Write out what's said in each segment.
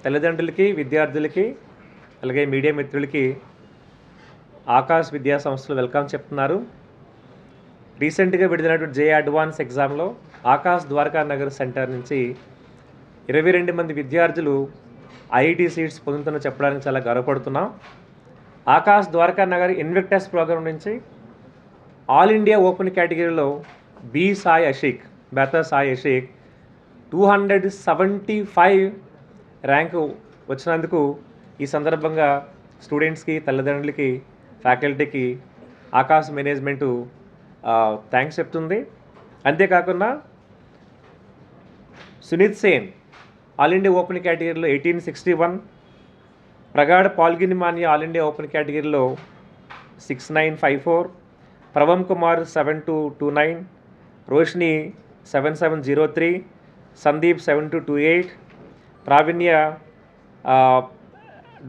తల్లిదండ్రులకి, విద్యార్థులకి, అలాగే మీడియా మిత్రులకి ఆకాష్ విద్యా సంస్థలు వెల్కమ్ చెప్తున్నారు. రీసెంట్గా విడుదలైనటువంటి జే అడ్వాన్స్ ఎగ్జామ్లో ఆకాష్ ద్వారకా నగర్ సెంటర్ నుంచి 22 మంది విద్యార్థులు ఐఐటి సీట్స్ పొందుతున్న చెప్పడానికి చాలా గర్వపడుతున్నాం. ఆకాష్ ద్వారకా నగర్ ఇన్విక్టస్ ప్రోగ్రాం నుంచి ఆల్ ఇండియా ఓపెన్ కేటగిరీలో బేతా సాయి అషీక్ 275 ర్యాంకు వచ్చినందుకు ఈ సందర్భంగా స్టూడెంట్స్కి, తల్లిదండ్రులకి, ఫ్యాకల్టీకి ఆకాష్ మేనేజ్మెంటు థ్యాంక్స్ చెప్తుంది. అంతేకాకుండా Sunith Sen all India open కేటగిరీలో 1861, ప్రగాఢ్ పాల్గినిమానియా ఆల్ ఇండియా ఓపెన్ కేటగిరీలో 6954, ప్రవం కుమార్ 7229, రోషిని 7703, సందీప్ 7228, ప్రావీణ్య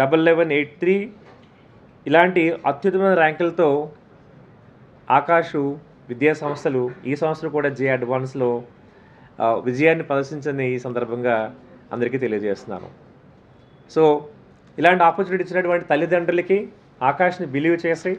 1183 ఇలాంటి అత్యుత్తమ ర్యాంకులతో ఆకాష్ విద్యా సంస్థలు ఈ సంవత్సరం కూడా జే అడ్వాన్స్లో విజయాన్ని ప్రదర్శించని ఈ సందర్భంగా అందరికీ తెలియజేస్తున్నాను. సో ఇలాంటి ఆపర్చునిటీ ఇచ్చినటువంటి తల్లిదండ్రులకి ఆకాష్ని బిలీవ్ చేసి